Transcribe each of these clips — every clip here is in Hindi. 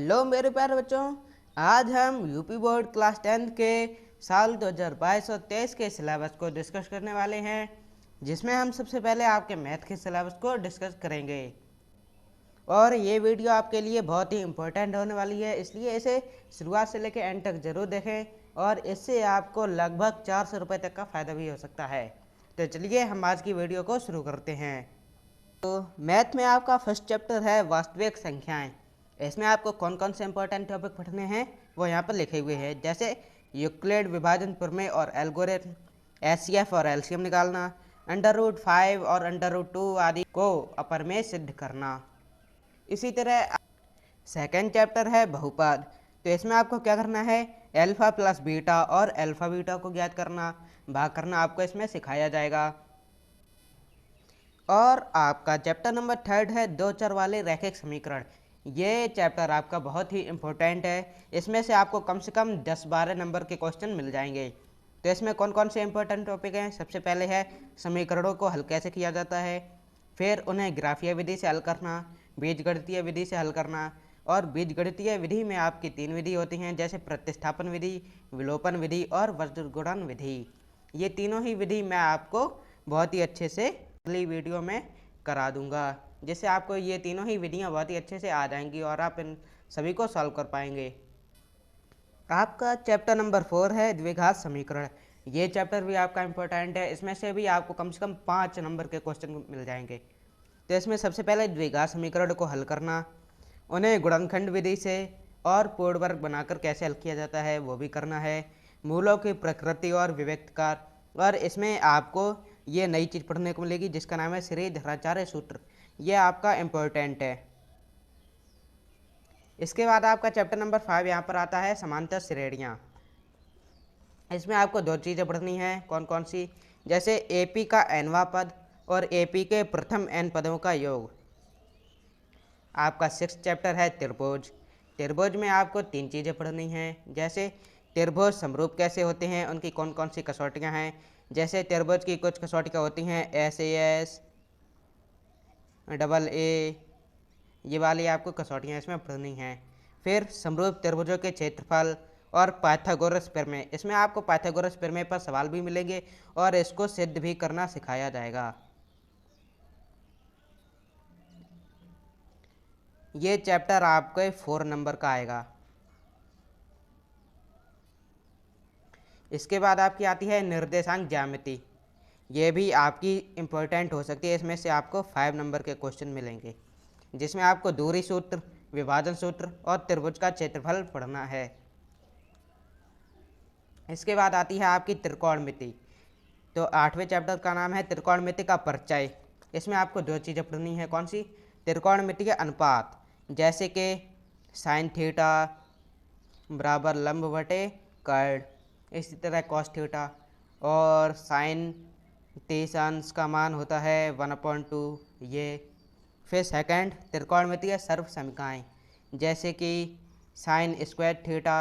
हेलो मेरे प्यारे बच्चों। आज हम यूपी बोर्ड क्लास 10 के साल 2022 और 23 के सिलेबस को डिस्कस करने वाले हैं, जिसमें हम सबसे पहले आपके मैथ के सिलेबस को डिस्कस करेंगे। और ये वीडियो आपके लिए बहुत ही इम्पोर्टेंट होने वाली है, इसलिए इसे शुरुआत से लेकर एंड तक ज़रूर देखें और इससे आपको लगभग 400 रुपये तक का फ़ायदा भी हो सकता है। तो चलिए हम आज की वीडियो को शुरू करते हैं। तो मैथ में आपका फर्स्ट चैप्टर है वास्तविक संख्याएं। इसमें आपको कौन कौन से इंपॉर्टेंट टॉपिक पढ़ने हैं वो यहाँ पर लिखे हुए हैं, जैसे यूक्लिड, विभाजन प्रमेय और एल्गोरिथम, एचसीएफ और एलसीएम निकालना, √5 और √2 आदि को अपर में सिद्ध करना। इसी तरह सेकेंड चैप्टर है बहुपद। तो इसमें आपको क्या करना है, अल्फा प्लस बीटा और अल्फा बीटा को ज्ञात करना, भाग करना आपको इसमें सिखाया जाएगा। और आपका चैप्टर नंबर थर्ड है दो चर वाले रैखिक समीकरण। ये चैप्टर आपका बहुत ही इम्पोर्टेंट है, इसमें से आपको कम से कम 10-12 नंबर के क्वेश्चन मिल जाएंगे। तो इसमें कौन कौन से इंपॉर्टेंट टॉपिक हैं, सबसे पहले है समीकरणों को हल कैसे किया जाता है, फिर उन्हें ग्राफीय विधि से हल करना, बीजगणितीय विधि से हल करना। और बीजगणितीय विधि में आपकी 3 विधि होती हैं, जैसे प्रतिस्थापन विधि, विलोपन विधि और वज्रगुणन विधि। ये तीनों ही विधि मैं आपको बहुत ही अच्छे से अगली वीडियो में करा दूंगा, जिससे आपको ये तीनों ही विधियाँ बहुत ही अच्छे से आ जाएंगी और आप इन सभी को सॉल्व कर पाएंगे। आपका चैप्टर नंबर 4 है द्विघात समीकरण। ये चैप्टर भी आपका इम्पोर्टेंट है, इसमें से भी आपको कम से कम 5 नंबर के क्वेश्चन मिल जाएंगे। तो इसमें सबसे पहले द्विघात समीकरण को हल करना, उन्हें गुणनखंड विधि से और पूर्ण वर्ग बनाकर कैसे हल किया जाता है वो भी करना है, मूलों की प्रकृति और विविक्तकार। और इसमें आपको ये नई चीज़ पढ़ने को मिलेगी जिसका नाम है श्रीधराचार्य सूत्र। ये आपका इम्पोर्टेंट है। इसके बाद आपका चैप्टर नंबर 5 यहाँ पर आता है समांतर श्रेणियाँ। इसमें आपको 2 चीज़ें पढ़नी हैं, कौन कौन सी, जैसे एपी का nवां पद और एपी के प्रथम n पदों का योग। आपका 6th चैप्टर है त्रिभुज। त्रिभुज में आपको 3 चीज़ें पढ़नी हैं, जैसे त्रिभुज समरूप कैसे होते हैं, उनकी कौन कौन सी कसौटियाँ हैं। जैसे त्रिभुज की कुछ कसौटियाँ होती हैं SAS, AA, ये वाली आपको कसौटियाँ इसमें पढ़नी हैं। फिर समरूप त्रिभुजों के क्षेत्रफल और पाइथागोरस प्रमेय। इसमें आपको पाइथागोरस प्रमेय पर सवाल भी मिलेंगे और इसको सिद्ध भी करना सिखाया जाएगा। ये चैप्टर आपके 4 नंबर का आएगा। इसके बाद आपकी आती है निर्देशांक ज्यामिति। ये भी आपकी इम्पोर्टेंट हो सकती है, इसमें से आपको 5 नंबर के क्वेश्चन मिलेंगे, जिसमें आपको दूरी सूत्र, विभाजन सूत्र और त्रिभुज का क्षेत्रफल पढ़ना है। इसके बाद आती है आपकी त्रिकोणमिति। तो 8वें चैप्टर का नाम है त्रिकोणमिति का परिचय। इसमें आपको 2 चीज़ें पढ़नी है, कौन सी, त्रिकोणमिति के अनुपात, जैसे कि साइन थीटा बराबर लंब बटे कर्ण, इसी तरह कॉस थीटा, और साइन 30 अंश का मान होता है 1/2 ये। फिर सेकंड त्रिकोणमितीय सर्व समीकरण, जैसे कि sine square theta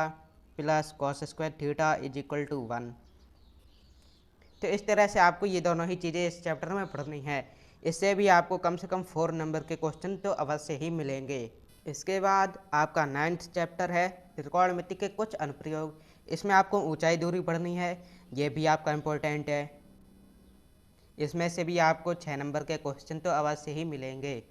plus cos square theta = 1। तो इस तरह से आपको ये दोनों ही चीज़ें इस चैप्टर में पढ़नी है। इससे भी आपको कम से कम 4 नंबर के क्वेश्चन तो अवश्य ही मिलेंगे। इसके बाद आपका 9th चैप्टर है त्रिकोणमिति के कुछ अनुप्रयोग। इसमें आपको ऊंचाई दूरी पढ़नी है, ये भी आपका इम्पोर्टेंट है। इसमें से भी आपको 6 नंबर के क्वेश्चन तो अवश्य ही मिलेंगे।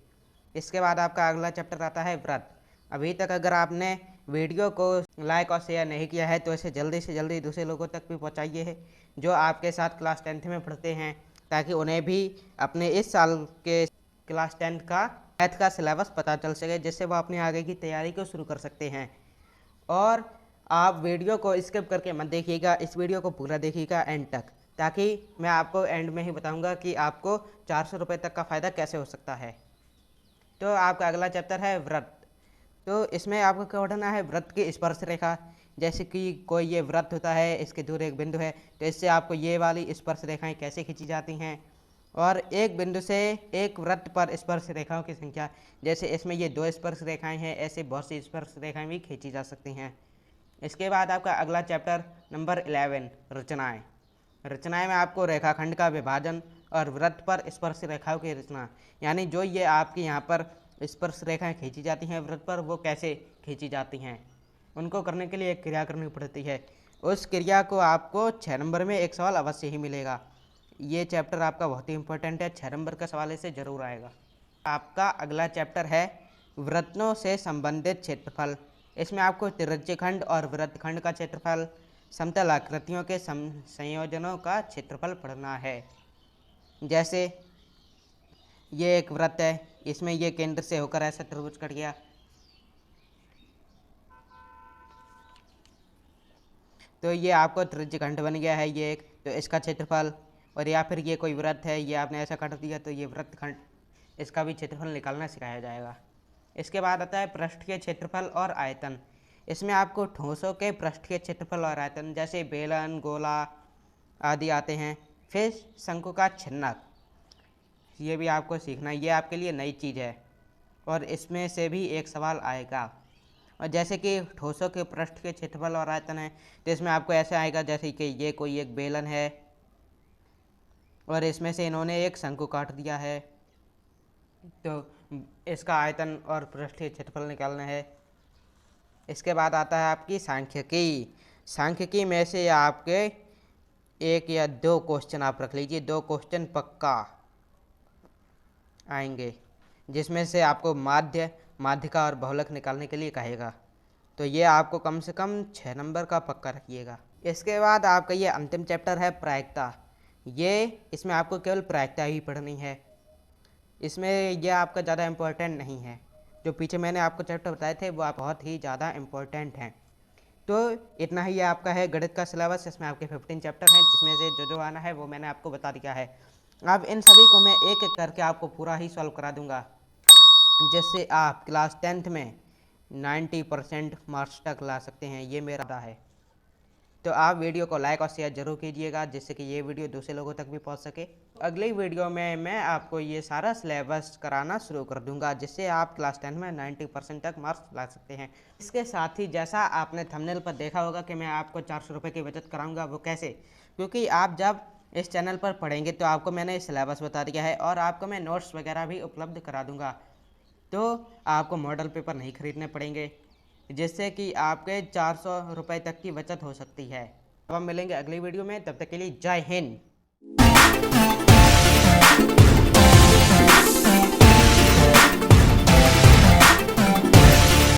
इसके बाद आपका अगला चैप्टर आता है व्रत। अभी तक अगर आपने वीडियो को लाइक और शेयर नहीं किया है तो इसे जल्दी से जल्दी दूसरे लोगों तक भी पहुंचाइए है, जो आपके साथ क्लास 10th में पढ़ते हैं, ताकि उन्हें भी अपने इस साल के क्लास 10th का मैथ का सिलेबस पता चल सके, जिससे वो अपनी आगे की तैयारी को शुरू कर सकते हैं। और आप वीडियो को स्किप करके मत देखिएगा, इस वीडियो को पूरा देखिएगा एंड तक, ताकि मैं आपको एंड में ही बताऊंगा कि आपको 400 रुपये तक का फ़ायदा कैसे हो सकता है। तो आपका अगला चैप्टर है व्रत। तो इसमें आपको क्या पढ़ना है, व्रत की स्पर्श रेखा। जैसे कि कोई ये व्रत होता है, इसके दूर एक बिंदु है, तो इससे आपको ये वाली स्पर्श रेखाएं कैसे खींची जाती हैं, और एक बिंदु से एक वृत्त पर स्पर्श रेखाओं की संख्या। जैसे इसमें ये 2 स्पर्श रेखाएं हैं, ऐसे बहुत सी स्पर्श रेखाएं भी खींची जा सकती हैं। इसके बाद आपका अगला चैप्टर नंबर 11 रचनाएं। रचनाएं में आपको रेखाखंड का विभाजन और वृत्त पर स्पर्श रेखाओं की रचना, यानी जो ये आपके यहाँ पर स्पर्श रेखाएं खींची जाती हैं वृत्त पर, वो कैसे खींची जाती हैं, उनको करने के लिए एक क्रिया करनी पड़ती है। उस क्रिया को आपको 6 नंबर में एक सवाल अवश्य ही मिलेगा। ये चैप्टर आपका बहुत ही इंपॉर्टेंट है, 6 नंबर का सवाल इससे जरूर आएगा। आपका अगला चैप्टर है वृत्तों से संबंधित क्षेत्रफल। इसमें आपको त्रिज्यखंड और वृत्तखंड का क्षेत्रफल, समतल आकृतियों के संयोजनों का क्षेत्रफल पढ़ना है। जैसे ये एक वृत्त है, इसमें ये केंद्र से होकर ऐसा त्रिभुज कट गया, तो ये आपको त्रिज्यखंड बन गया है ये एक, तो इसका क्षेत्रफल। और या फिर ये कोई वृत्त है, ये आपने ऐसा काट दिया, तो ये वृत्तखंड, इसका भी क्षेत्रफल निकालना सिखाया जाएगा। इसके बाद आता है पृष्ठीय क्षेत्रफल और आयतन। इसमें आपको ठोसों के पृष्ठीय क्षेत्रफल और आयतन, जैसे बेलन, गोला आदि आते हैं। फिर शंकु का छिन्नक, ये भी आपको सीखना है, ये आपके लिए नई चीज़ है और इसमें से भी एक सवाल आएगा। और जैसे कि ठोसों के पृष्ठ के क्षेत्रफल और आयतन है, तो इसमें आपको ऐसे आएगा जैसे कि ये कोई एक बेलन है और इसमें से इन्होंने एक शंकु काट दिया है, तो इसका आयतन और पृष्ठीय क्षेत्रफल निकालना है। इसके बाद आता है आपकी सांख्यिकी। सांख्यिकी में से आपके 1 या 2 क्वेश्चन आप रख लीजिए, 2 क्वेश्चन पक्का आएंगे, जिसमें से आपको माध्य, माध्यिका और बहुलक निकालने के लिए कहेगा। तो ये आपको कम से कम 6 नंबर का पक्का रखिएगा। इसके बाद आपका ये अंतिम चैप्टर है प्रायिकता। इसमें आपको केवल प्रायिकता ही पढ़नी है, इसमें यह आपका ज़्यादा इम्पोर्टेंट नहीं है। जो पीछे मैंने आपको चैप्टर बताए थे वो आप बहुत ही ज़्यादा इम्पोर्टेंट हैं। तो इतना ही आपका है गणित का सिलेबस। इसमें आपके 15 चैप्टर हैं, जिसमें से जो आना है वो मैंने आपको बता दिया है। अब इन सभी को मैं एक एक करके आपको पूरा ही सॉल्व करा दूंगा, जिससे आप क्लास 10th में 90% मार्क्स तक ला सकते हैं, ये मेरा वादा है। तो आप वीडियो को लाइक और शेयर जरूर कीजिएगा, जिससे कि ये वीडियो दूसरे लोगों तक भी पहुंच सके। अगली वीडियो में मैं आपको ये सारा सिलेबस कराना शुरू कर दूंगा, जिससे आप क्लास 10 में 90% तक मार्क्स ला सकते हैं। इसके साथ ही जैसा आपने थंबनेल पर देखा होगा कि मैं आपको 400 रुपये की बचत कराऊंगा, वो कैसे? क्योंकि आप जब इस चैनल पर पढ़ेंगे तो आपको मैंने सिलेबस बता दिया है और आपको मैं नोट्स वगैरह भी उपलब्ध करा दूंगा, तो आपको मॉडल पेपर नहीं खरीदने पड़ेंगे, जिससे कि आपके 400 रुपये तक की बचत हो सकती है। अब हम मिलेंगे अगली वीडियो में, तब तक के लिए जय हिंद।